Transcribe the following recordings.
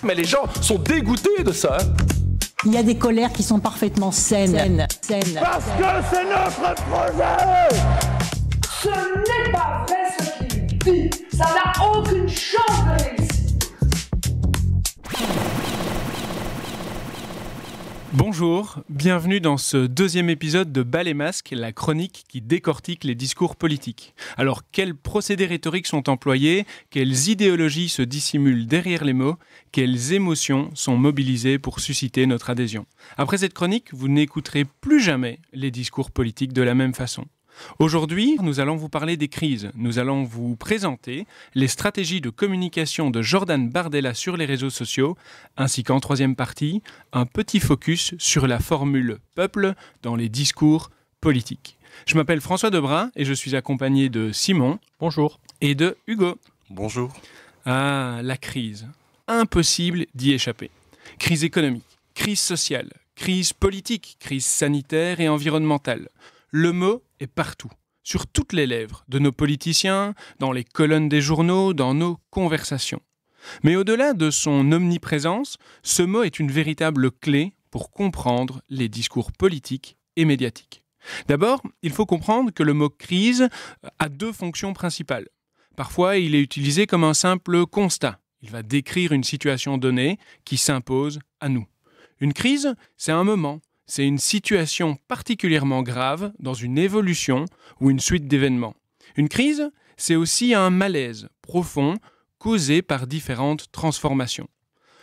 Mais les gens sont dégoûtés de ça. Il y a des colères qui sont parfaitement saines. Parce que c'est notre projet. Ce n'est pas vrai ce qu'il dit. Ça n'a aucune chance de réussir. Bonjour, bienvenue dans ce deuxième épisode de Bas les masques, la chronique qui décortique les discours politiques. Alors, quels procédés rhétoriques sont employés? Quelles idéologies se dissimulent derrière les mots? Quelles émotions sont mobilisées pour susciter notre adhésion? Après cette chronique, vous n'écouterez plus jamais les discours politiques de la même façon. Aujourd'hui, nous allons vous parler des crises. Nous allons vous présenter les stratégies de communication de Jordan Bardella sur les réseaux sociaux, ainsi qu'en troisième partie, un petit focus sur la formule « peuple » dans les discours politiques. Je m'appelle François Debrun et je suis accompagné de Simon. Bonjour. Et de Hugo. Bonjour. Ah, la crise. Impossible d'y échapper. Crise économique, crise sociale, crise politique, crise sanitaire et environnementale. Le mot est partout, sur toutes les lèvres de nos politiciens, dans les colonnes des journaux, dans nos conversations. Mais au-delà de son omniprésence, ce mot est une véritable clé pour comprendre les discours politiques et médiatiques. D'abord, il faut comprendre que le mot « crise » a deux fonctions principales. Parfois, il est utilisé comme un simple constat. Il va décrire une situation donnée qui s'impose à nous. Une crise, c'est un moment. C'est une situation particulièrement grave dans une évolution ou une suite d'événements. Une crise, c'est aussi un malaise profond causé par différentes transformations.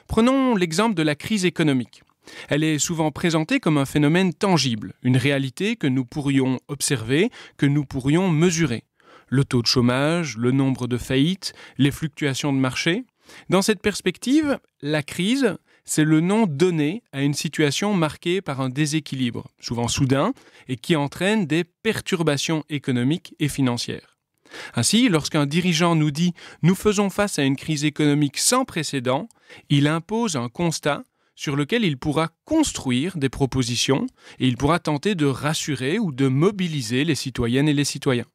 Prenons l'exemple de la crise économique. Elle est souvent présentée comme un phénomène tangible, une réalité que nous pourrions observer, que nous pourrions mesurer. Le taux de chômage, le nombre de faillites, les fluctuations de marché. Dans cette perspective, la crise, c'est le nom donné à une situation marquée par un déséquilibre, souvent soudain, et qui entraîne des perturbations économiques et financières. Ainsi, lorsqu'un dirigeant nous dit « nous faisons face à une crise économique sans précédent », il impose un constat sur lequel il pourra construire des propositions et il pourra tenter de rassurer ou de mobiliser les citoyennes et les citoyens.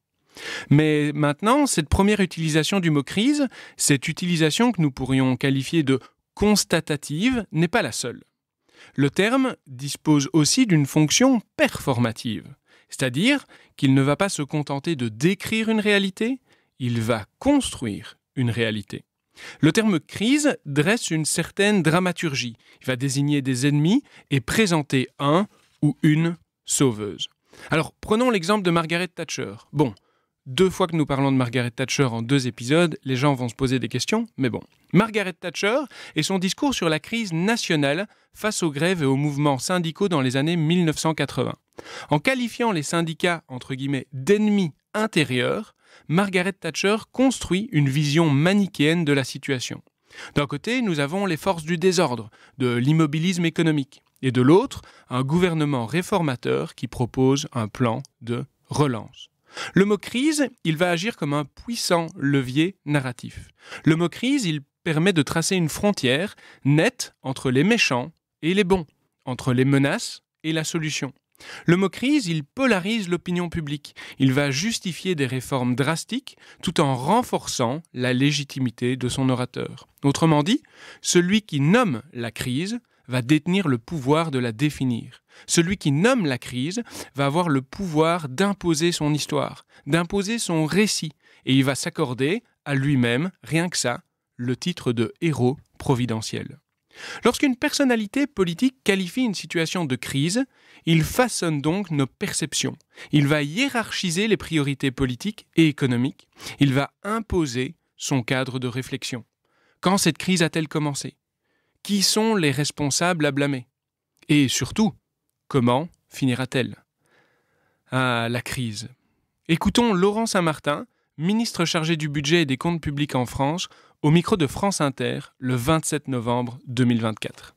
Mais maintenant, cette première utilisation du mot « crise », cette utilisation que nous pourrions qualifier de constatative, n'est pas la seule. Le terme dispose aussi d'une fonction performative, c'est-à-dire qu'il ne va pas se contenter de décrire une réalité, il va construire une réalité. Le terme « crise » dresse une certaine dramaturgie. Il va désigner des ennemis et présenter un ou une sauveuse. Alors, prenons l'exemple de Margaret Thatcher. Bon, 2 fois que nous parlons de Margaret Thatcher en 2 épisodes, les gens vont se poser des questions, mais bon. Margaret Thatcher et son discours sur la crise nationale face aux grèves et aux mouvements syndicaux dans les années 1980. En qualifiant les syndicats, entre guillemets, d'ennemis intérieurs, Margaret Thatcher construit une vision manichéenne de la situation. D'un côté, nous avons les forces du désordre, de l'immobilisme économique, et de l'autre, un gouvernement réformateur qui propose un plan de relance. Le mot « crise », il va agir comme un puissant levier narratif. Le mot « crise », il permet de tracer une frontière nette entre les méchants et les bons, entre les menaces et la solution. Le mot « crise », il polarise l'opinion publique. Il va justifier des réformes drastiques tout en renforçant la légitimité de son orateur. Autrement dit, celui qui nomme la crise va détenir le pouvoir de la définir. Celui qui nomme la crise va avoir le pouvoir d'imposer son histoire, d'imposer son récit, et il va s'accorder à lui-même, rien que ça, le titre de héros providentiel. Lorsqu'une personnalité politique qualifie une situation de crise, il façonne donc nos perceptions. Il va hiérarchiser les priorités politiques et économiques. Il va imposer son cadre de réflexion. Quand cette crise a-t-elle commencé ? Qui sont les responsables à blâmer ? Et surtout, comment finira-t-elle ? Ah, la crise. Écoutons Laurent Saint-Martin, ministre chargé du budget et des comptes publics en France, au micro de France Inter, le 27 novembre 2024.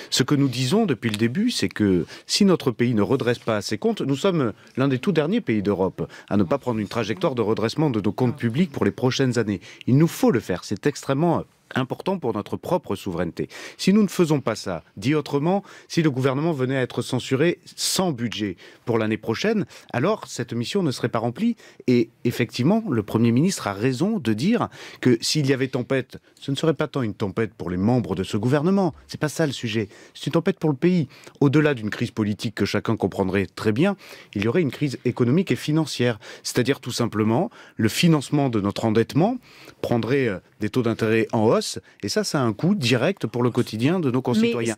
Ce que nous disons depuis le début, c'est que si notre pays ne redresse pas ses comptes, nous sommes l'un des tout derniers pays d'Europe à ne pas prendre une trajectoire de redressement de nos comptes publics pour les prochaines années. Il nous faut le faire, c'est extrêmement important pour notre propre souveraineté. Si nous ne faisons pas ça, dit autrement, si le gouvernement venait à être censuré sans budget pour l'année prochaine, alors cette mission ne serait pas remplie. Et effectivement, le Premier ministre a raison de dire que s'il y avait tempête, ce ne serait pas tant une tempête pour les membres de ce gouvernement. C'est pas ça le sujet. C'est une tempête pour le pays. Au-delà d'une crise politique que chacun comprendrait très bien, il y aurait une crise économique et financière. C'est-à-dire tout simplement, le financement de notre endettement prendrait des taux d'intérêt en hausse, et ça a un coût direct pour le quotidien de nos concitoyens.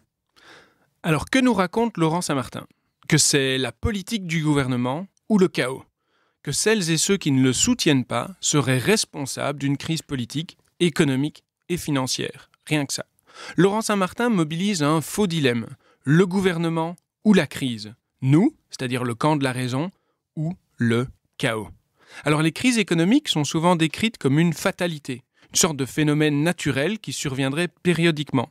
Alors que nous raconte Laurent Saint-Martin ? Que c'est la politique du gouvernement ou le chaos ? Que celles et ceux qui ne le soutiennent pas seraient responsables d'une crise politique, économique et financière. Rien que ça. Laurent Saint-Martin mobilise un faux dilemme. Le gouvernement ou la crise ? Nous, c'est-à-dire le camp de la raison, ou le chaos ? Alors les crises économiques sont souvent décrites comme une fatalité, une sorte de phénomène naturel qui surviendrait périodiquement,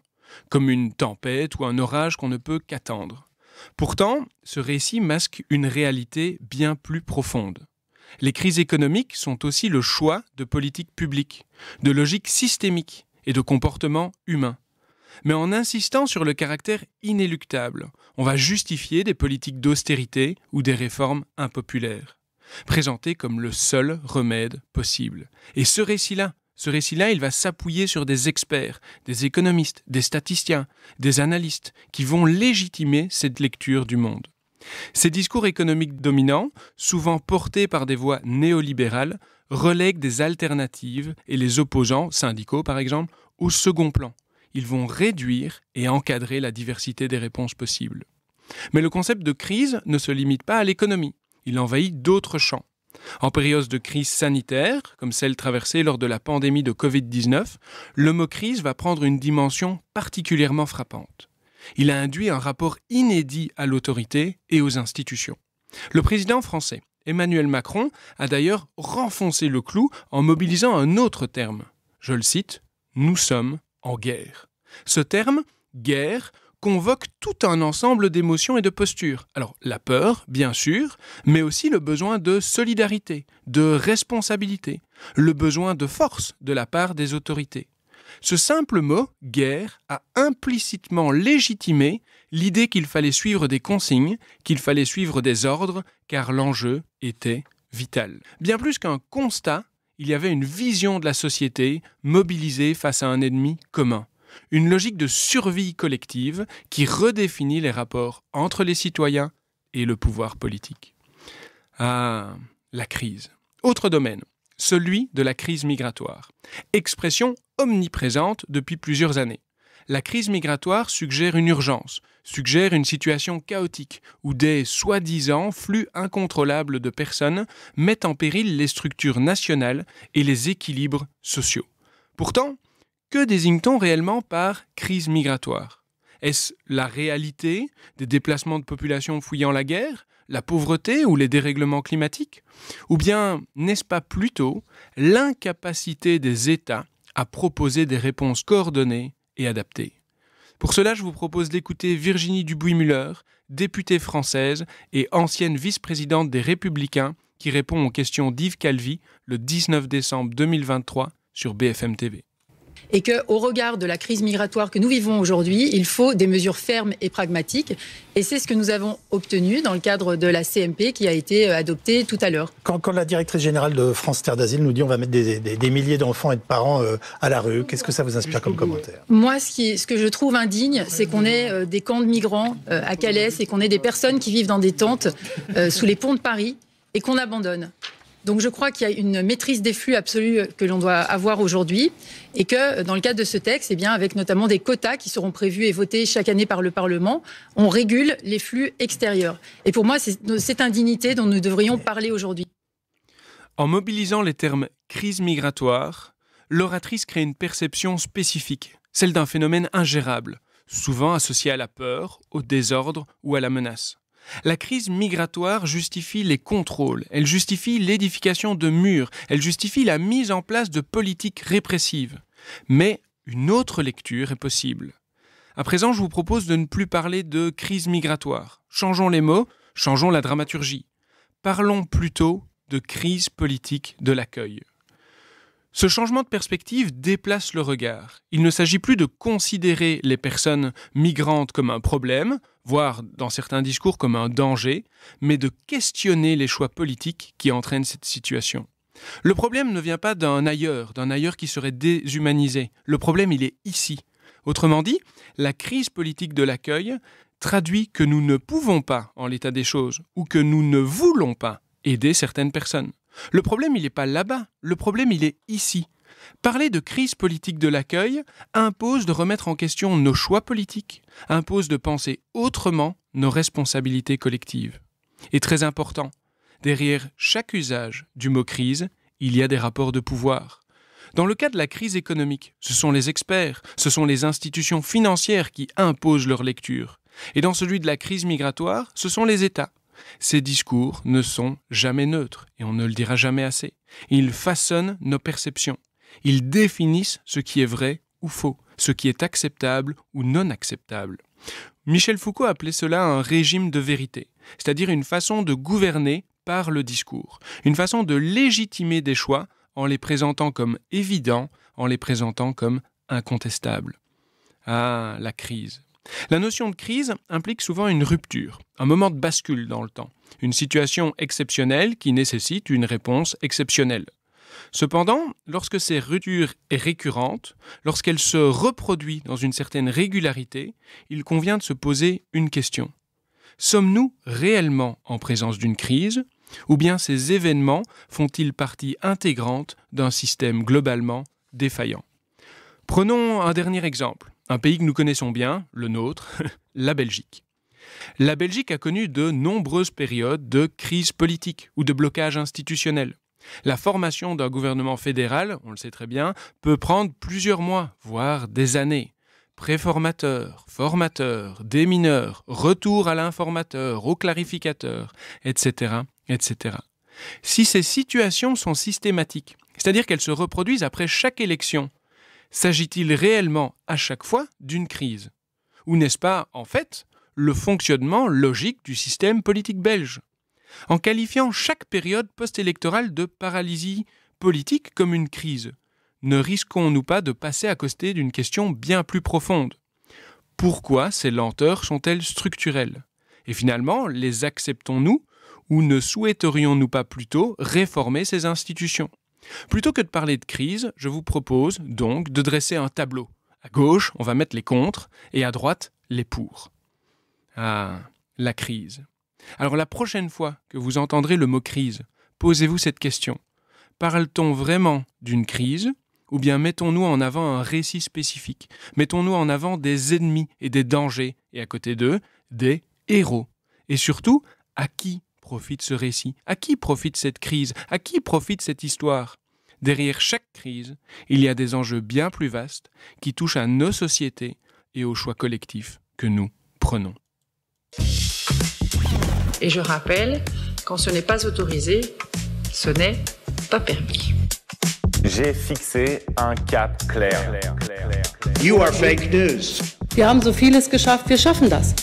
comme une tempête ou un orage qu'on ne peut qu'attendre. Pourtant, ce récit masque une réalité bien plus profonde. Les crises économiques sont aussi le choix de politiques publiques, de logiques systémiques et de comportements humains. Mais en insistant sur le caractère inéluctable, on va justifier des politiques d'austérité ou des réformes impopulaires, présentées comme le seul remède possible. Et ce récit-là, il va s'appuyer sur des experts, des économistes, des statisticiens, des analystes qui vont légitimer cette lecture du monde. Ces discours économiques dominants, souvent portés par des voix néolibérales, relèguent des alternatives et les opposants, syndicaux par exemple, au second plan. Ils vont réduire et encadrer la diversité des réponses possibles. Mais le concept de crise ne se limite pas à l'économie. Il envahit d'autres champs. En période de crise sanitaire, comme celle traversée lors de la pandémie de Covid-19, le mot crise va prendre une dimension particulièrement frappante. Il a induit un rapport inédit à l'autorité et aux institutions. Le président français, Emmanuel Macron, a d'ailleurs renfoncé le clou en mobilisant un autre terme. Je le cite, « Nous sommes en guerre ». Ce terme, guerre, convoque tout un ensemble d'émotions et de postures. Alors, la peur, bien sûr, mais aussi le besoin de solidarité, de responsabilité, le besoin de force de la part des autorités. Ce simple mot, guerre, a implicitement légitimé l'idée qu'il fallait suivre des consignes, qu'il fallait suivre des ordres, car l'enjeu était vital. Bien plus qu'un constat, il y avait une vision de la société mobilisée face à un ennemi commun. Une logique de survie collective qui redéfinit les rapports entre les citoyens et le pouvoir politique. Ah, la crise. Autre domaine, celui de la crise migratoire. Expression omniprésente depuis plusieurs années. La crise migratoire suggère une urgence, suggère une situation chaotique où des soi-disant flux incontrôlables de personnes mettent en péril les structures nationales et les équilibres sociaux. Pourtant, que désigne-t-on réellement par crise migratoire ? Est-ce la réalité des déplacements de population fuyant la guerre, la pauvreté ou les dérèglements climatiques ? Ou bien n'est-ce pas plutôt l'incapacité des États à proposer des réponses coordonnées et adaptées ? Pour cela, je vous propose d'écouter Virginie Dubuis-Muller, députée française et ancienne vice-présidente des Républicains, qui répond aux questions d'Yves Calvi le 19 décembre 2023 sur BFM TV. Et qu'au regard de la crise migratoire que nous vivons aujourd'hui, il faut des mesures fermes et pragmatiques. Et c'est ce que nous avons obtenu dans le cadre de la CMP qui a été adoptée tout à l'heure. Quand la directrice générale de France Terre d'Asile nous dit on va mettre des milliers d'enfants et de parents à la rue, qu'est-ce que ça vous inspire comme commentaire ? Moi, ce que je trouve indigne, c'est qu'on ait des camps de migrants à Calais et qu'on ait des personnes qui vivent dans des tentes sous les ponts de Paris et qu'on abandonne. Donc je crois qu'il y a une maîtrise des flux absolue que l'on doit avoir aujourd'hui et que dans le cadre de ce texte, avec notamment des quotas qui seront prévus et votés chaque année par le Parlement, on régule les flux extérieurs. Et pour moi, c'est cette indignité dont nous devrions parler aujourd'hui. En mobilisant les termes « crise migratoire », l'oratrice crée une perception spécifique, celle d'un phénomène ingérable, souvent associé à la peur, au désordre ou à la menace. La crise migratoire justifie les contrôles, elle justifie l'édification de murs, elle justifie la mise en place de politiques répressives. Mais une autre lecture est possible. À présent, je vous propose de ne plus parler de crise migratoire. Changeons les mots, changeons la dramaturgie. Parlons plutôt de crise politique de l'accueil. Ce changement de perspective déplace le regard. Il ne s'agit plus de considérer les personnes migrantes comme un problème, voire dans certains discours comme un danger, mais de questionner les choix politiques qui entraînent cette situation. Le problème ne vient pas d'un ailleurs qui serait déshumanisé. Le problème, il est ici. Autrement dit, la crise politique de l'accueil traduit que nous ne pouvons pas, en l'état des choses, ou que nous ne voulons pas aider certaines personnes. Le problème, il n'est pas là-bas. Le problème, il est ici. Parler de crise politique de l'accueil impose de remettre en question nos choix politiques, impose de penser autrement nos responsabilités collectives. Et très important, derrière chaque usage du mot crise, il y a des rapports de pouvoir. Dans le cas de la crise économique, ce sont les experts, ce sont les institutions financières qui imposent leur lecture. Et dans celui de la crise migratoire, ce sont les États. Ces discours ne sont jamais neutres, et on ne le dira jamais assez. Ils façonnent nos perceptions. Ils définissent ce qui est vrai ou faux, ce qui est acceptable ou non acceptable. Michel Foucault appelait cela un régime de vérité, c'est-à-dire une façon de gouverner par le discours, une façon de légitimer des choix en les présentant comme évidents, en les présentant comme incontestables. Ah, la crise. La notion de crise implique souvent une rupture, un moment de bascule dans le temps, une situation exceptionnelle qui nécessite une réponse exceptionnelle. Cependant, lorsque cette rupture est récurrente, lorsqu'elle se reproduit dans une certaine régularité, il convient de se poser une question. Sommes-nous réellement en présence d'une crise, ou bien ces événements font-ils partie intégrante d'un système globalement défaillant ? Prenons un dernier exemple. Un pays que nous connaissons bien, le nôtre, la Belgique. La Belgique a connu de nombreuses périodes de crise politique ou de blocage institutionnel. La formation d'un gouvernement fédéral, on le sait très bien, peut prendre plusieurs mois, voire des années. Préformateur, formateur, démineur, retour à l'informateur, au clarificateur, etc., etc. Si ces situations sont systématiques, c'est-à-dire qu'elles se reproduisent après chaque élection, s'agit-il réellement à chaque fois d'une crise ? Ou n'est-ce pas, en fait, le fonctionnement logique du système politique belge ? En qualifiant chaque période post-électorale de paralysie politique comme une crise, ne risquons-nous pas de passer à côté d'une question bien plus profonde ? Pourquoi ces lenteurs sont-elles structurelles ? Et finalement, les acceptons-nous ou ne souhaiterions-nous pas plutôt réformer ces institutions ? Plutôt que de parler de crise, je vous propose donc de dresser un tableau. À gauche, on va mettre les contre et à droite, les pour. Ah, la crise. Alors la prochaine fois que vous entendrez le mot crise, posez-vous cette question. Parle-t-on vraiment d'une crise ou bien mettons-nous en avant un récit spécifique ? Mettons-nous en avant des ennemis et des dangers et à côté d'eux, des héros. Et surtout, à qui profite ce récit ? À qui profite cette crise ? À qui profite cette histoire ? Derrière chaque crise, il y a des enjeux bien plus vastes qui touchent à nos sociétés et aux choix collectifs que nous prenons. Et je rappelle, quand ce n'est pas autorisé, ce n'est pas permis. J'ai fixé un cap clair. You are fake news. Wir haben so vieles geschafft, wir schaffen das.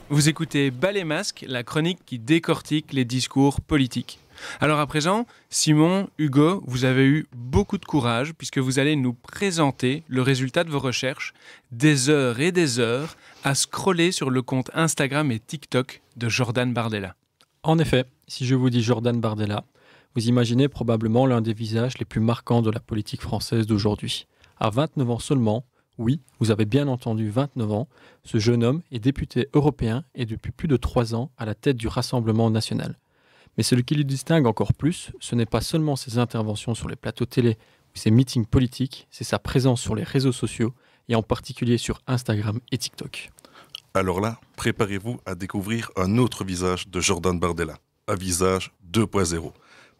Vous écoutez Bas les masques, la chronique qui décortique les discours politiques. Alors à présent, Simon, Hugo, vous avez eu beaucoup de courage puisque vous allez nous présenter le résultat de vos recherches, des heures et des heures à scroller sur le compte Instagram et TikTok de Jordan Bardella. En effet, si je vous dis Jordan Bardella, vous imaginez probablement l'un des visages les plus marquants de la politique française d'aujourd'hui. À 29 ans seulement, oui, vous avez bien entendu 29 ans, ce jeune homme est député européen et depuis plus de 3 ans à la tête du Rassemblement national. Mais ce qui le distingue encore plus, ce n'est pas seulement ses interventions sur les plateaux télé ou ses meetings politiques, c'est sa présence sur les réseaux sociaux et en particulier sur Instagram et TikTok. Alors là, préparez-vous à découvrir un autre visage de Jordan Bardella, un visage 2.0.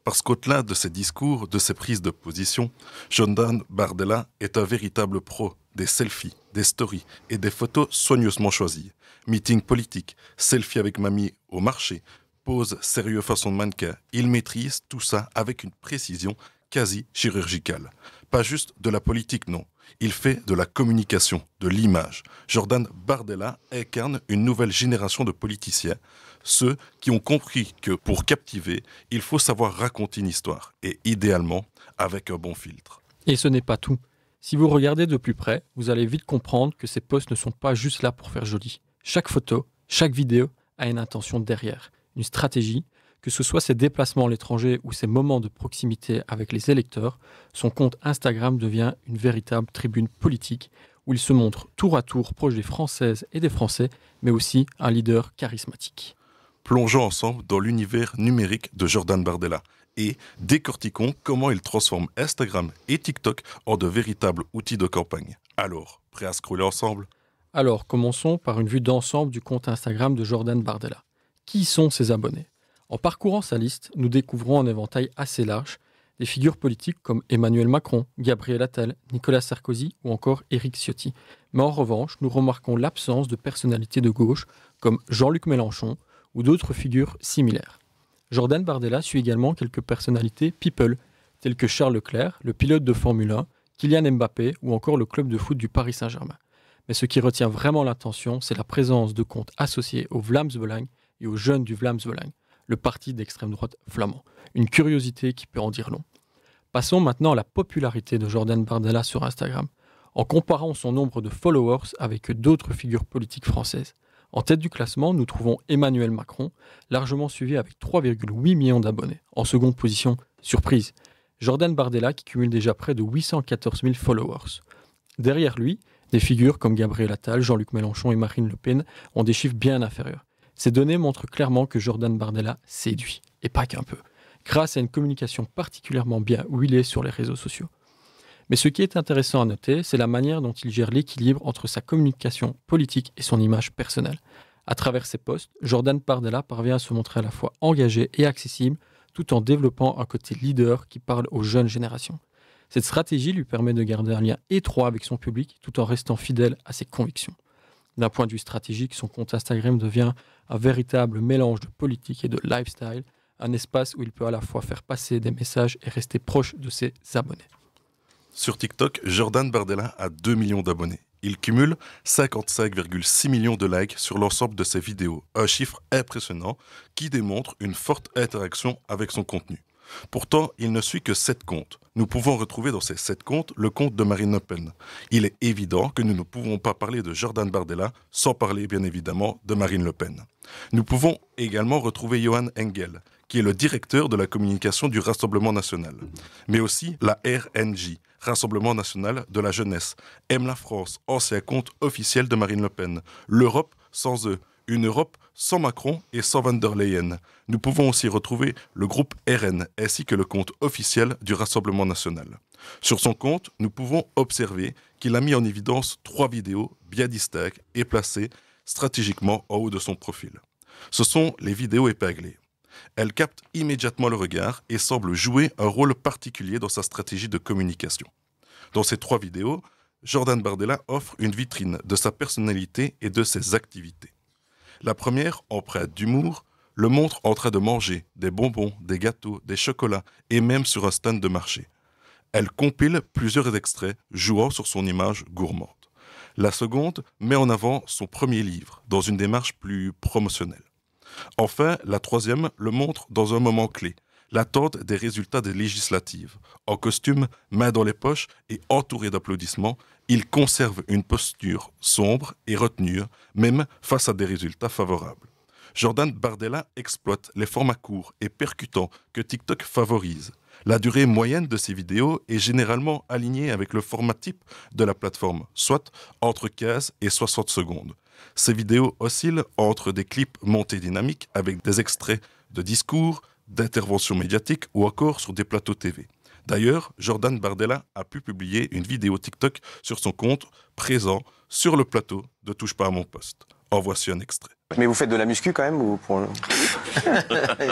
Parce qu'au-delà de ses discours, de ses prises de position, Jordan Bardella est un véritable pro des selfies, des stories et des photos soigneusement choisies. Meeting politique, selfie avec mamie au marché, pose sérieux façon de mannequin. Il maîtrise tout ça avec une précision quasi chirurgicale. Pas juste de la politique, non. Il fait de la communication, de l'image. Jordan Bardella incarne une nouvelle génération de politiciens, ceux qui ont compris que pour captiver, il faut savoir raconter une histoire, et idéalement avec un bon filtre. Et ce n'est pas tout. Si vous regardez de plus près, vous allez vite comprendre que ces posts ne sont pas juste là pour faire joli. Chaque photo, chaque vidéo a une intention derrière, une stratégie. Que ce soit ses déplacements à l'étranger ou ses moments de proximité avec les électeurs, son compte Instagram devient une véritable tribune politique où il se montre tour à tour proche des Françaises et des Français, mais aussi un leader charismatique. Plongeons ensemble dans l'univers numérique de Jordan Bardella et décortiquons comment il transforme Instagram et TikTok en de véritables outils de campagne. Alors, prêt à scroller ensemble ? Alors, commençons par une vue d'ensemble du compte Instagram de Jordan Bardella. Qui sont ses abonnés ? En parcourant sa liste, nous découvrons un éventail assez large, des figures politiques comme Emmanuel Macron, Gabriel Attal, Nicolas Sarkozy ou encore Éric Ciotti. Mais en revanche, nous remarquons l'absence de personnalités de gauche comme Jean-Luc Mélenchon ou d'autres figures similaires. Jordan Bardella suit également quelques personnalités people, telles que Charles Leclerc, le pilote de Formule 1, Kylian Mbappé ou encore le club de foot du Paris Saint-Germain. Mais ce qui retient vraiment l'attention, c'est la présence de comptes associés au Vlaams Belang et aux jeunes du Vlaams Belang, le parti d'extrême droite flamand. Une curiosité qui peut en dire long. Passons maintenant à la popularité de Jordan Bardella sur Instagram, en comparant son nombre de followers avec d'autres figures politiques françaises. En tête du classement, nous trouvons Emmanuel Macron, largement suivi avec 3,8 millions d'abonnés. En seconde position, surprise, Jordan Bardella qui cumule déjà près de 814 000 followers. Derrière lui, des figures comme Gabriel Attal, Jean-Luc Mélenchon et Marine Le Pen ont des chiffres bien inférieurs. Ces données montrent clairement que Jordan Bardella séduit, et pas qu'un peu, grâce à une communication particulièrement bien huilée sur les réseaux sociaux. Mais ce qui est intéressant à noter, c'est la manière dont il gère l'équilibre entre sa communication politique et son image personnelle. À travers ses posts, Jordan Bardella parvient à se montrer à la fois engagé et accessible, tout en développant un côté leader qui parle aux jeunes générations. Cette stratégie lui permet de garder un lien étroit avec son public, tout en restant fidèle à ses convictions. D'un point de vue stratégique, son compte Instagram devient un véritable mélange de politique et de lifestyle, un espace où il peut à la fois faire passer des messages et rester proche de ses abonnés. Sur TikTok, Jordan Bardella a 2 millions d'abonnés. Il cumule 55,6 millions de likes sur l'ensemble de ses vidéos, un chiffre impressionnant qui démontre une forte interaction avec son contenu. Pourtant, il ne suit que 7 comptes. Nous pouvons retrouver dans ces 7 comptes le compte de Marine Le Pen. Il est évident que nous ne pouvons pas parler de Jordan Bardella sans parler bien évidemment de Marine Le Pen. Nous pouvons également retrouver Johan Engel, qui est le directeur de la communication du Rassemblement National, mais aussi la RNJ, Rassemblement National de la Jeunesse, Aime la France, ancien compte officiel de Marine Le Pen, l'Europe sans eux, une Europe sans Macron et sans Van der Leyen. Nous pouvons aussi retrouver le groupe RN ainsi que le compte officiel du Rassemblement National. Sur son compte, nous pouvons observer qu'il a mis en évidence 3 vidéos bien distinctes et placées stratégiquement en haut de son profil. Ce sont les vidéos épinglées. Elles captent immédiatement le regard et semblent jouer un rôle particulier dans sa stratégie de communication. Dans ces 3 vidéos, Jordan Bardella offre une vitrine de sa personnalité et de ses activités. La première, empreinte d'humour, le montre en train de manger des bonbons, des gâteaux, des chocolats et même sur un stand de marché. Elle compile plusieurs extraits jouant sur son image gourmande. La seconde met en avant son premier livre dans une démarche plus promotionnelle. Enfin, la troisième le montre dans un moment clé, l'attente des résultats des législatives. En costume, main dans les poches et entouré d'applaudissements, il conserve une posture sombre et retenue, même face à des résultats favorables. Jordan Bardella exploite les formats courts et percutants que TikTok favorise. La durée moyenne de ses vidéos est généralement alignée avec le format type de la plateforme, soit entre 15 et 60 secondes. Ces vidéos oscillent entre des clips montés dynamiques avec des extraits de discours, d'interventions médiatiques ou encore sur des plateaux TV. D'ailleurs, Jordan Bardella a pu publier une vidéo TikTok sur son compte présent sur le plateau de Touche pas à mon poste. En voici un extrait. Mais vous faites de la muscu quand même ou pour...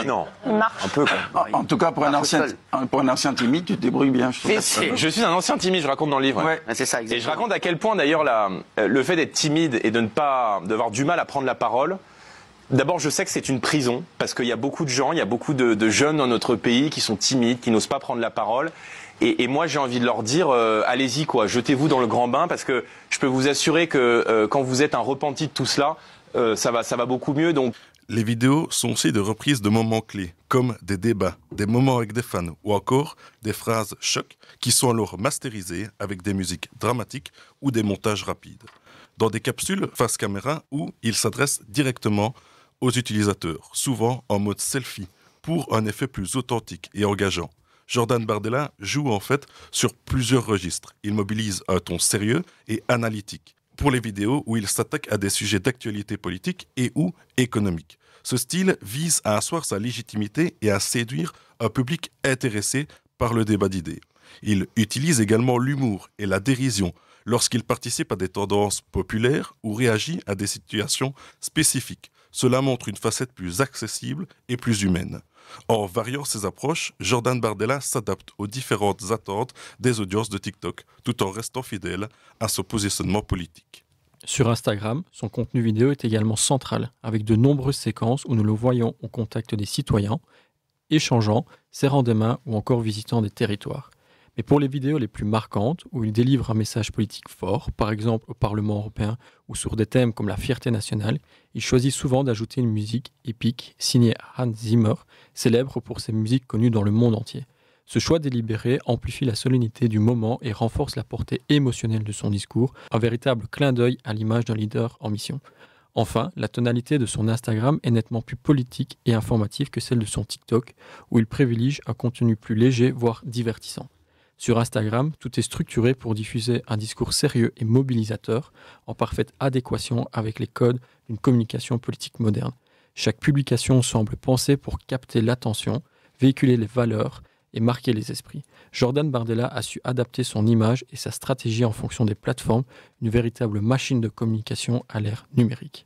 Non, un peu quoi. En tout cas, pour un ancien timide, tu te débrouilles bien. Je suis un ancien timide, je raconte dans le livre. Ouais. C'est ça, exactement. Et je raconte à quel point d'ailleurs le fait d'être timide et d'avoir du mal à prendre la parole, d'abord je sais que c'est une prison, parce qu'il y a beaucoup de gens, il y a beaucoup de jeunes dans notre pays qui sont timides, qui n'osent pas prendre la parole. Et moi, j'ai envie de leur dire, allez-y, quoi, jetez-vous dans le grand bain, parce que je peux vous assurer que quand vous êtes un repenti de tout cela, ça va beaucoup mieux. Donc. Les vidéos sont aussi des reprises de moments clés, comme des débats, des moments avec des fans, ou encore des phrases chocs qui sont alors masterisées avec des musiques dramatiques ou des montages rapides. Dans des capsules face caméra où ils s'adressent directement aux utilisateurs, souvent en mode selfie, pour un effet plus authentique et engageant. Jordan Bardella joue en fait sur plusieurs registres. Il mobilise un ton sérieux et analytique pour les vidéos où il s'attaque à des sujets d'actualité politique et ou économique. Ce style vise à asseoir sa légitimité et à séduire un public intéressé par le débat d'idées. Il utilise également l'humour et la dérision lorsqu'il participe à des tendances populaires ou réagit à des situations spécifiques. Cela montre une facette plus accessible et plus humaine. En variant ses approches, Jordan Bardella s'adapte aux différentes attentes des audiences de TikTok, tout en restant fidèle à son positionnement politique. Sur Instagram, son contenu vidéo est également central, avec de nombreuses séquences où nous le voyons au contact des citoyens, échangeant, serrant des mains ou encore visitant des territoires. Mais pour les vidéos les plus marquantes, où il délivre un message politique fort, par exemple au Parlement européen ou sur des thèmes comme la fierté nationale, il choisit souvent d'ajouter une musique épique signée Hans Zimmer, célèbre pour ses musiques connues dans le monde entier. Ce choix délibéré amplifie la solennité du moment et renforce la portée émotionnelle de son discours, un véritable clin d'œil à l'image d'un leader en mission. Enfin, la tonalité de son Instagram est nettement plus politique et informative que celle de son TikTok, où il privilégie un contenu plus léger, voire divertissant. Sur Instagram, tout est structuré pour diffuser un discours sérieux et mobilisateur, en parfaite adéquation avec les codes d'une communication politique moderne. Chaque publication semble pensée pour capter l'attention, véhiculer les valeurs et marquer les esprits. Jordan Bardella a su adapter son image et sa stratégie en fonction des plateformes, une véritable machine de communication à l'ère numérique.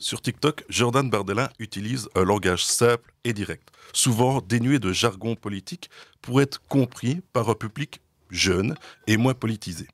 Sur TikTok, Jordan Bardella utilise un langage simple et direct, souvent dénué de jargon politique pour être compris par un public jeune et moins politisé.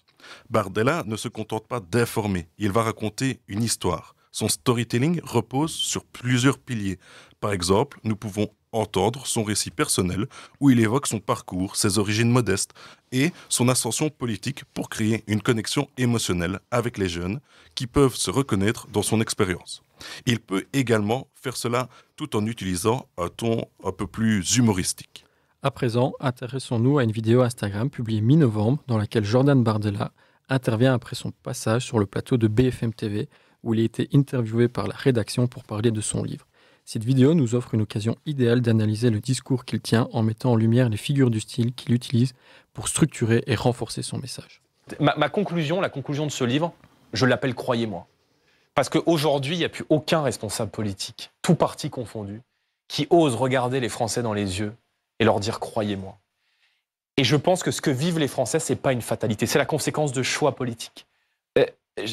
Bardella ne se contente pas d'informer, il va raconter une histoire. Son storytelling repose sur plusieurs piliers. Par exemple, nous pouvons entendre son récit personnel où il évoque son parcours, ses origines modestes et son ascension politique pour créer une connexion émotionnelle avec les jeunes qui peuvent se reconnaître dans son expérience. Il peut également faire cela tout en utilisant un ton un peu plus humoristique. À présent, intéressons-nous à une vidéo Instagram publiée mi-novembre dans laquelle Jordan Bardella intervient après son passage sur le plateau de BFM TV où il a été interviewé par la rédaction pour parler de son livre. Cette vidéo nous offre une occasion idéale d'analyser le discours qu'il tient en mettant en lumière les figures du style qu'il utilise pour structurer et renforcer son message. Ma conclusion, la conclusion de ce livre, je l'appelle « Croyez-moi ». Parce qu'aujourd'hui, il n'y a plus aucun responsable politique, tout parti confondu, qui ose regarder les Français dans les yeux et leur dire « croyez-moi ». Et je pense que ce que vivent les Français, ce n'est pas une fatalité, c'est la conséquence de choix politiques.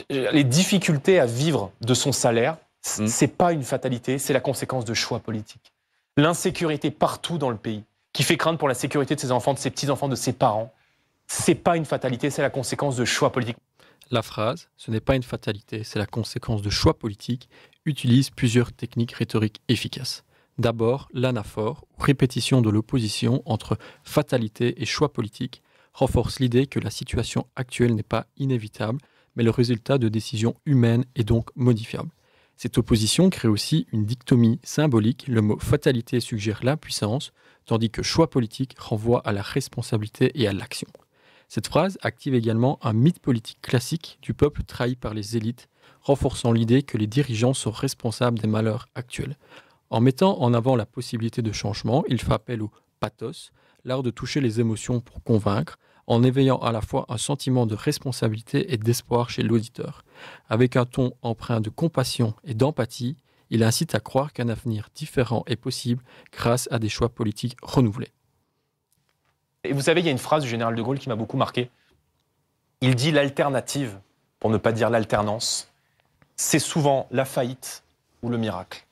Les difficultés à vivre de son salaire, ce n'est pas une fatalité, c'est la conséquence de choix politiques. L'insécurité partout dans le pays, qui fait craindre pour la sécurité de ses enfants, de ses petits-enfants, de ses parents, ce n'est pas une fatalité, c'est la conséquence de choix politiques. La phrase « ce n'est pas une fatalité, c'est la conséquence de choix politiques » utilise plusieurs techniques rhétoriques efficaces. D'abord, l'anaphore, ou répétition de l'opposition entre fatalité et choix politique, renforce l'idée que la situation actuelle n'est pas inévitable, mais le résultat de décisions humaines et donc modifiables. Cette opposition crée aussi une dichotomie symbolique, le mot « fatalité » suggère l'impuissance, tandis que « choix politique » renvoie à la responsabilité et à l'action. Cette phrase active également un mythe politique classique du peuple trahi par les élites, renforçant l'idée que les dirigeants sont responsables des malheurs actuels. En mettant en avant la possibilité de changement, il fait appel au pathos, l'art de toucher les émotions pour convaincre, en éveillant à la fois un sentiment de responsabilité et d'espoir chez l'auditeur. Avec un ton empreint de compassion et d'empathie, il incite à croire qu'un avenir différent est possible grâce à des choix politiques renouvelés. Et vous savez, il y a une phrase du général de Gaulle qui m'a beaucoup marqué. Il dit l'alternative, pour ne pas dire l'alternance, c'est souvent la faillite ou le miracle.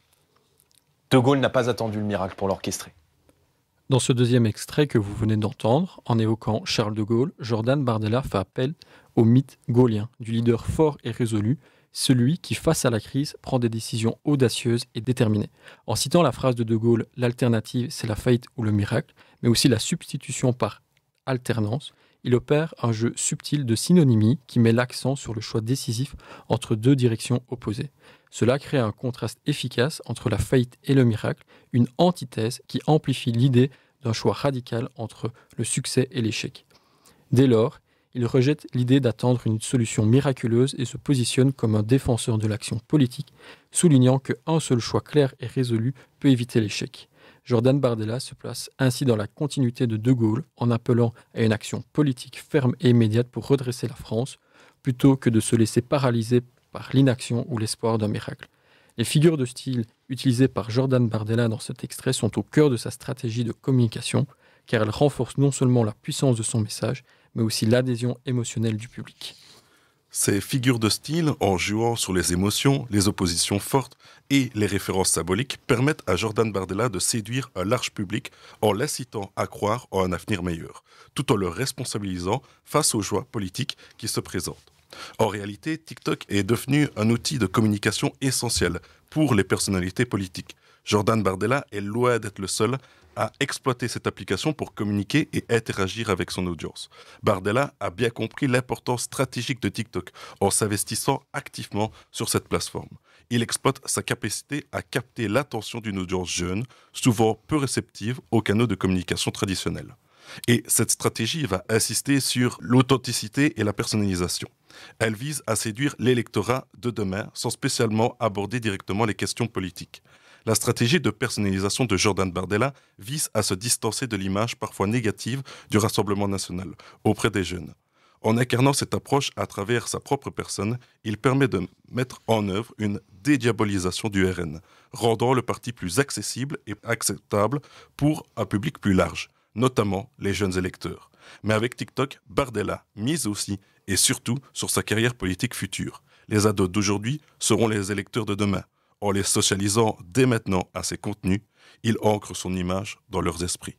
De Gaulle n'a pas attendu le miracle pour l'orchestrer. Dans ce deuxième extrait que vous venez d'entendre, en évoquant Charles de Gaulle, Jordan Bardella fait appel au mythe gaullien, du leader fort et résolu, celui qui, face à la crise, prend des décisions audacieuses et déterminées. En citant la phrase de Gaulle, l'alternative, c'est la faillite ou le miracle, mais aussi la substitution par alternance, il opère un jeu subtil de synonymie qui met l'accent sur le choix décisif entre deux directions opposées. Cela crée un contraste efficace entre la faillite et le miracle, une antithèse qui amplifie l'idée d'un choix radical entre le succès et l'échec. Dès lors, il rejette l'idée d'attendre une solution miraculeuse et se positionne comme un défenseur de l'action politique, soulignant qu'un seul choix clair et résolu peut éviter l'échec. Jordan Bardella se place ainsi dans la continuité de De Gaulle en appelant à une action politique ferme et immédiate pour redresser la France, plutôt que de se laisser paralyser par l'inaction ou l'espoir d'un miracle. Les figures de style utilisées par Jordan Bardella dans cet extrait sont au cœur de sa stratégie de communication, car elles renforcent non seulement la puissance de son message, mais aussi l'adhésion émotionnelle du public. Ces figures de style, en jouant sur les émotions, les oppositions fortes et les références symboliques, permettent à Jordan Bardella de séduire un large public en l'incitant à croire en un avenir meilleur, tout en le responsabilisant face aux choix politiques qui se présentent. En réalité, TikTok est devenu un outil de communication essentiel pour les personnalités politiques. Jordan Bardella est loin d'être le seul à exploiter cette application pour communiquer et interagir avec son audience. Bardella a bien compris l'importance stratégique de TikTok en s'investissant activement sur cette plateforme. Il exploite sa capacité à capter l'attention d'une audience jeune, souvent peu réceptive aux canaux de communication traditionnels. Et cette stratégie va insister sur l'authenticité et la personnalisation. Elle vise à séduire l'électorat de demain sans spécialement aborder directement les questions politiques. La stratégie de personnalisation de Jordan Bardella vise à se distancer de l'image parfois négative du Rassemblement national auprès des jeunes. En incarnant cette approche à travers sa propre personne, il permet de mettre en œuvre une dédiabolisation du RN, rendant le parti plus accessible et acceptable pour un public plus large, notamment les jeunes électeurs. Mais avec TikTok, Bardella mise aussi et surtout sur sa carrière politique future. Les ados d'aujourd'hui seront les électeurs de demain. En les socialisant dès maintenant à ses contenus, il ancre son image dans leurs esprits.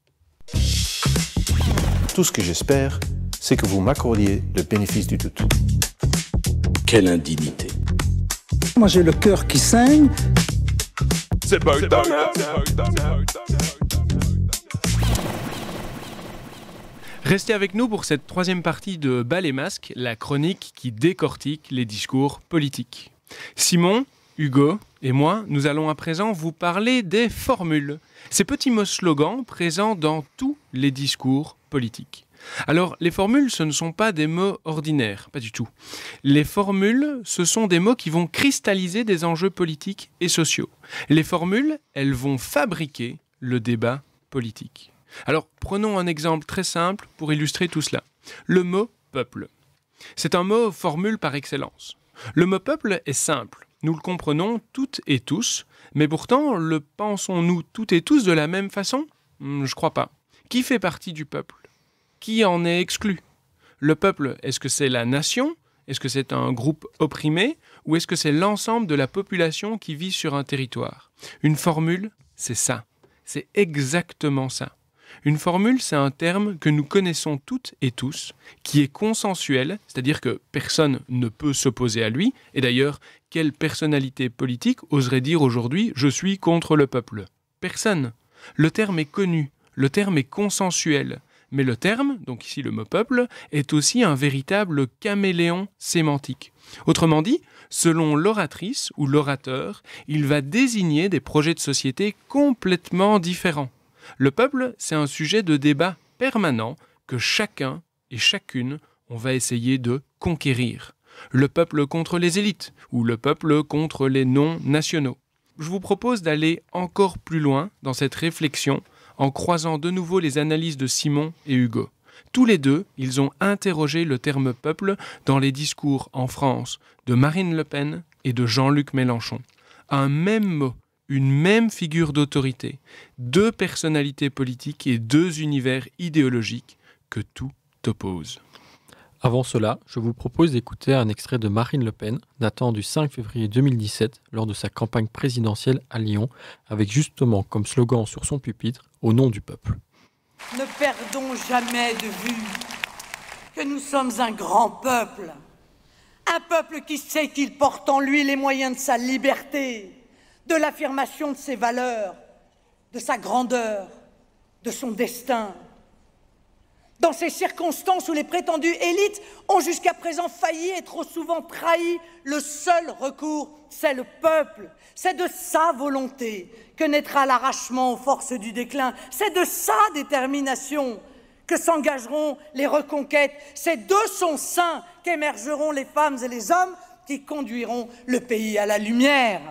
Tout ce que j'espère, c'est que vous m'accordiez le bénéfice du doute. Quelle indignité. Moi j'ai le cœur qui saigne. C'est Bogdan. Restez avec nous pour cette troisième partie de Bal et Masque, la chronique qui décortique les discours politiques. Simon, Hugo et moi, nous allons à présent vous parler des formules, ces petits mots slogans présents dans tous les discours politiques. Alors, les formules, ce ne sont pas des mots ordinaires, pas du tout. Les formules, ce sont des mots qui vont cristalliser des enjeux politiques et sociaux. Les formules, elles vont fabriquer le débat politique. Alors, prenons un exemple très simple pour illustrer tout cela. Le mot « peuple ». C'est un mot formule par excellence. Le mot « peuple » est simple. Nous le comprenons toutes et tous, mais pourtant, le pensons-nous toutes et tous de la même façon ? Je crois pas. Qui fait partie du peuple ? Qui en est exclu ? Le peuple, est-ce que c'est la nation ? Est-ce que c'est un groupe opprimé ? Ou est-ce que c'est l'ensemble de la population qui vit sur un territoire ? Une formule, c'est ça. C'est exactement ça. Une formule, c'est un terme que nous connaissons toutes et tous, qui est consensuel, c'est-à-dire que personne ne peut s'opposer à lui. Et d'ailleurs, quelle personnalité politique oserait dire aujourd'hui « je suis contre le peuple » ? Personne. Le terme est connu, le terme est consensuel. Mais le terme, donc ici le mot « peuple », est aussi un véritable caméléon sémantique. Autrement dit, selon l'oratrice ou l'orateur, il va désigner des projets de société complètement différents. Le peuple, c'est un sujet de débat permanent que chacun et chacune, on va essayer de conquérir. Le peuple contre les élites ou le peuple contre les non-nationaux. Je vous propose d'aller encore plus loin dans cette réflexion en croisant de nouveau les analyses de Simon et Hugo. Tous les deux, ils ont interrogé le terme « peuple » dans les discours en France de Marine Le Pen et de Jean-Luc Mélenchon. Un même mot, une même figure d'autorité, deux personnalités politiques et deux univers idéologiques que tout oppose. Avant cela, je vous propose d'écouter un extrait de Marine Le Pen, datant du 5 février 2017, lors de sa campagne présidentielle à Lyon, avec justement comme slogan sur son pupitre « Au nom du peuple ». Ne perdons jamais de vue que nous sommes un grand peuple. Un peuple qui sait qu'il porte en lui les moyens de sa liberté, de l'affirmation de ses valeurs, de sa grandeur, de son destin. Dans ces circonstances où les prétendues élites ont jusqu'à présent failli et trop souvent trahi, le seul recours, c'est le peuple. C'est de sa volonté que naîtra l'arrachement aux forces du déclin. C'est de sa détermination que s'engageront les reconquêtes. C'est de son sein qu'émergeront les femmes et les hommes qui conduiront le pays à la lumière.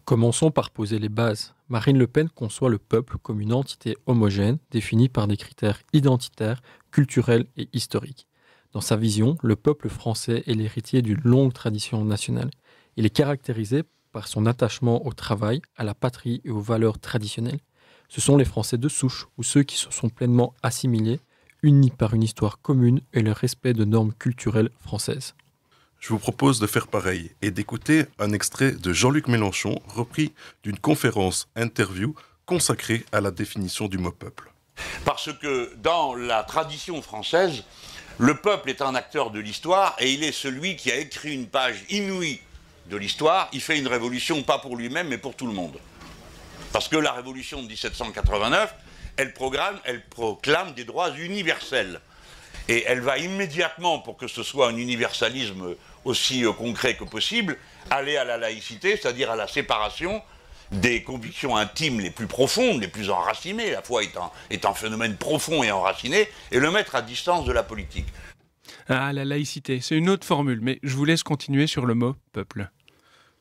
Commençons par poser les bases. Marine Le Pen conçoit le peuple comme une entité homogène, définie par des critères identitaires, culturels et historiques. Dans sa vision, le peuple français est l'héritier d'une longue tradition nationale. Il est caractérisé par son attachement au travail, à la patrie et aux valeurs traditionnelles. Ce sont les Français de souche ou ceux qui se sont pleinement assimilés, unis par une histoire commune et le respect de normes culturelles françaises. Je vous propose de faire pareil et d'écouter un extrait de Jean-Luc Mélenchon repris d'une conférence interview consacrée à la définition du mot peuple. Parce que dans la tradition française, le peuple est un acteur de l'histoire et il est celui qui a écrit une page inouïe de l'histoire. Il fait une révolution pas pour lui-même mais pour tout le monde. Parce que la révolution de 1789, elle proclame des droits universels. Et elle va immédiatement, pour que ce soit un universalisme aussi concret que possible, aller à la laïcité, c'est-à-dire à la séparation des convictions intimes les plus profondes, les plus enracinées, la foi est un phénomène profond et enraciné, et le mettre à distance de la politique. Ah, la laïcité, c'est une autre formule, mais je vous laisse continuer sur le mot « peuple ».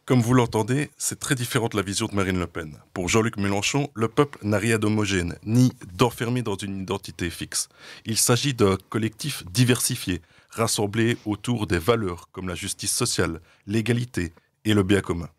Comme vous l'entendez, c'est très différent de la vision de Marine Le Pen. Pour Jean-Luc Mélenchon, le peuple n'a rien d'homogène, ni d'enfermé dans une identité fixe. Il s'agit d'un collectif diversifié, rassemblé autour des valeurs comme la justice sociale, l'égalité et le bien commun.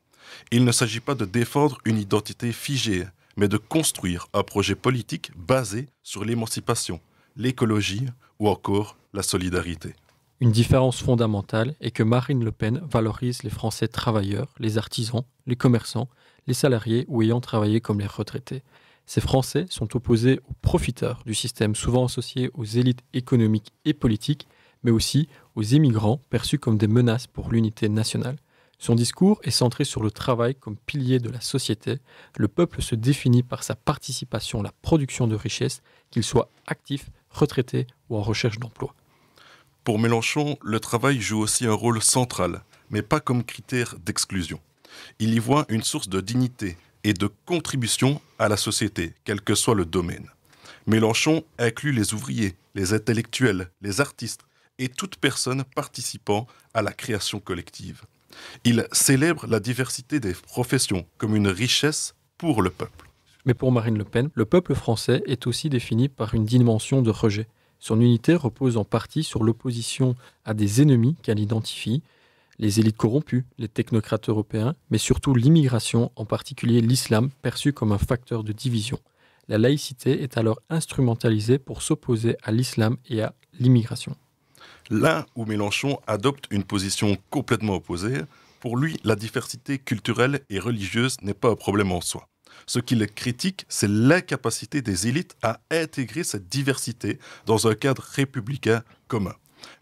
Il ne s'agit pas de défendre une identité figée, mais de construire un projet politique basé sur l'émancipation, l'écologie ou encore la solidarité. Une différence fondamentale est que Marine Le Pen valorise les Français travailleurs, les artisans, les commerçants, les salariés ou ayant travaillé comme les retraités. Ces Français sont opposés aux profiteurs du système, souvent associés aux élites économiques et politiques, mais aussi aux immigrants perçus comme des menaces pour l'unité nationale. Son discours est centré sur le travail comme pilier de la société. Le peuple se définit par sa participation à la production de richesses, qu'il soit actif, retraité ou en recherche d'emploi. Pour Mélenchon, le travail joue aussi un rôle central, mais pas comme critère d'exclusion. Il y voit une source de dignité et de contribution à la société, quel que soit le domaine. Mélenchon inclut les ouvriers, les intellectuels, les artistes et toute personne participant à la création collective. Il célèbre la diversité des professions comme une richesse pour le peuple. Mais pour Marine Le Pen, le peuple français est aussi défini par une dimension de rejet. Son unité repose en partie sur l'opposition à des ennemis qu'elle identifie, les élites corrompues, les technocrates européens, mais surtout l'immigration, en particulier l'islam, perçu comme un facteur de division. La laïcité est alors instrumentalisée pour s'opposer à l'islam et à l'immigration. Là où Mélenchon adopte une position complètement opposée, pour lui, la diversité culturelle et religieuse n'est pas un problème en soi. Ce qu'il critique, c'est l'incapacité des élites à intégrer cette diversité dans un cadre républicain commun.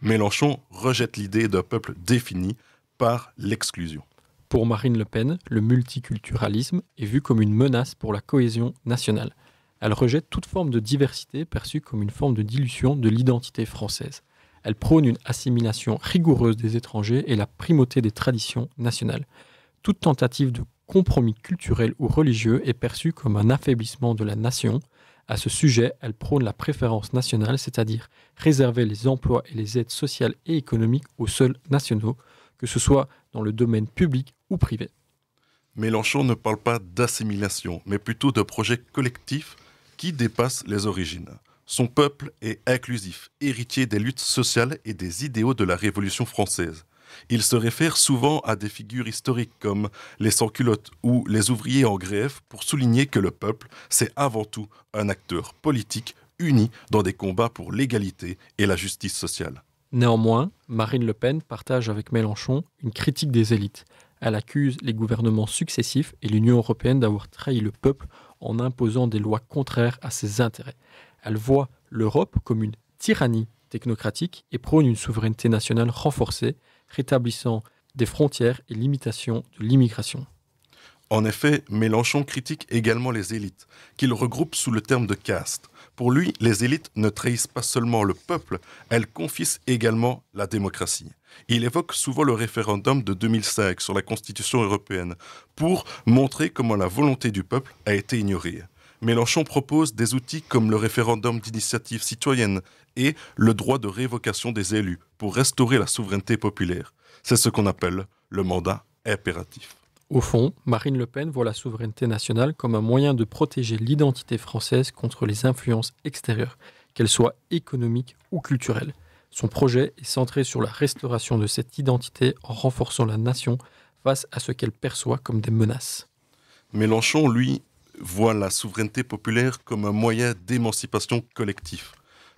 Mélenchon rejette l'idée d'un peuple défini par l'exclusion. Pour Marine Le Pen, le multiculturalisme est vu comme une menace pour la cohésion nationale. Elle rejette toute forme de diversité perçue comme une forme de dilution de l'identité française. Elle prône une assimilation rigoureuse des étrangers et la primauté des traditions nationales. Toute tentative de compromis culturel ou religieux est perçu comme un affaiblissement de la nation. À ce sujet, elle prône la préférence nationale, c'est-à-dire réserver les emplois et les aides sociales et économiques aux seuls nationaux, que ce soit dans le domaine public ou privé. Mélenchon ne parle pas d'assimilation, mais plutôt de projets collectifs qui dépassent les origines. Son peuple est inclusif, héritier des luttes sociales et des idéaux de la Révolution française. Il se réfère souvent à des figures historiques comme les sans-culottes ou les ouvriers en grève pour souligner que le peuple, c'est avant tout un acteur politique uni dans des combats pour l'égalité et la justice sociale. Néanmoins, Marine Le Pen partage avec Mélenchon une critique des élites. Elle accuse les gouvernements successifs et l'Union européenne d'avoir trahi le peuple en imposant des lois contraires à ses intérêts. Elle voit l'Europe comme une tyrannie technocratique et prône une souveraineté nationale renforcée, rétablissant des frontières et limitation de l'immigration. En effet, Mélenchon critique également les élites, qu'il regroupe sous le terme de caste. Pour lui, les élites ne trahissent pas seulement le peuple, elles confisquent également la démocratie. Il évoque souvent le référendum de 2005 sur la Constitution européenne pour montrer comment la volonté du peuple a été ignorée. Mélenchon propose des outils comme le référendum d'initiative citoyenne et le droit de révocation des élus pour restaurer la souveraineté populaire. C'est ce qu'on appelle le mandat impératif. Au fond, Marine Le Pen voit la souveraineté nationale comme un moyen de protéger l'identité française contre les influences extérieures, qu'elles soient économiques ou culturelles. Son projet est centré sur la restauration de cette identité en renforçant la nation face à ce qu'elle perçoit comme des menaces. Mélenchon, lui, voit la souveraineté populaire comme un moyen d'émancipation collective,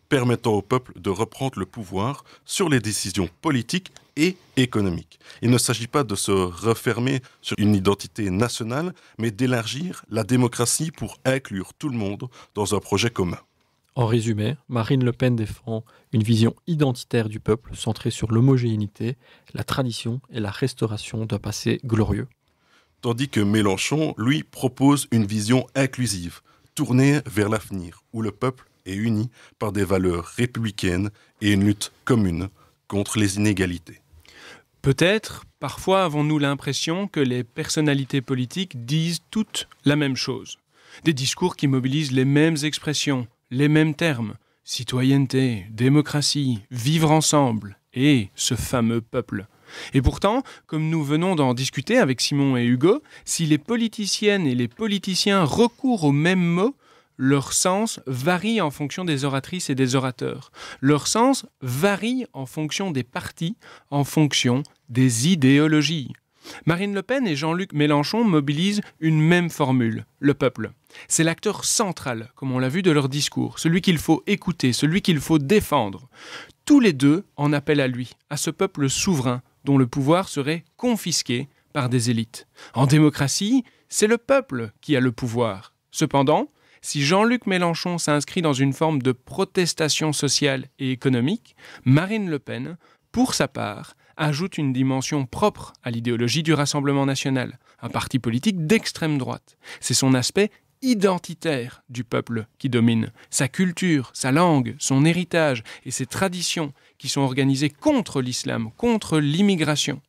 permettant au peuple de reprendre le pouvoir sur les décisions politiques et économiques. Il ne s'agit pas de se refermer sur une identité nationale, mais d'élargir la démocratie pour inclure tout le monde dans un projet commun. En résumé, Marine Le Pen défend une vision identitaire du peuple centrée sur l'homogénéité, la tradition et la restauration d'un passé glorieux. Tandis que Mélenchon, lui, propose une vision inclusive, tournée vers l'avenir, où le peuple est uni par des valeurs républicaines et une lutte commune contre les inégalités. Peut-être, parfois avons-nous l'impression que les personnalités politiques disent toutes la même chose. Des discours qui mobilisent les mêmes expressions, les mêmes termes. Citoyenneté, démocratie, vivre ensemble et ce fameux peuple. Et pourtant, comme nous venons d'en discuter avec Simon et Hugo, si les politiciennes et les politiciens recourent aux mêmes mots, leur sens varie en fonction des oratrices et des orateurs. Leur sens varie en fonction des partis, en fonction des idéologies. Marine Le Pen et Jean-Luc Mélenchon mobilisent une même formule, le peuple. C'est l'acteur central, comme on l'a vu de leur discours, celui qu'il faut écouter, celui qu'il faut défendre. Tous les deux en appellent à lui, à ce peuple souverain dont le pouvoir serait confisqué par des élites. En démocratie, c'est le peuple qui a le pouvoir. Cependant, si Jean-Luc Mélenchon s'inscrit dans une forme de protestation sociale et économique, Marine Le Pen, pour sa part, ajoute une dimension propre à l'idéologie du Rassemblement national, un parti politique d'extrême droite. C'est son aspect identitaire du peuple qui domine, sa culture, sa langue, son héritage et ses traditions qui sont organisées contre l'islam, contre l'immigration.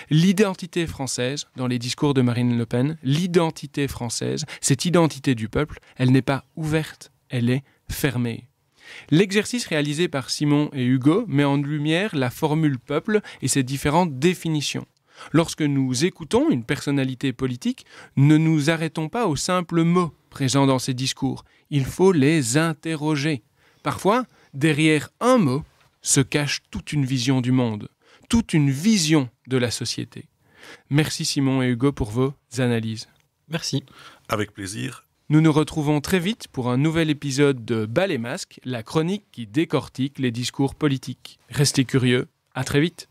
L'identité française, dans les discours de Marine Le Pen, l'identité française, cette identité du peuple, elle n'est pas ouverte, elle est fermée. L'exercice réalisé par Simon et Hugo met en lumière la formule peuple et ses différentes définitions. Lorsque nous écoutons une personnalité politique, ne nous arrêtons pas aux simples mots présents dans ses discours. Il faut les interroger. Parfois, derrière un mot se cache toute une vision du monde, toute une vision de la société. Merci Simon et Hugo pour vos analyses. Merci. Avec plaisir. Nous nous retrouvons très vite pour un nouvel épisode de Bas les masques, la chronique qui décortique les discours politiques. Restez curieux, à très vite.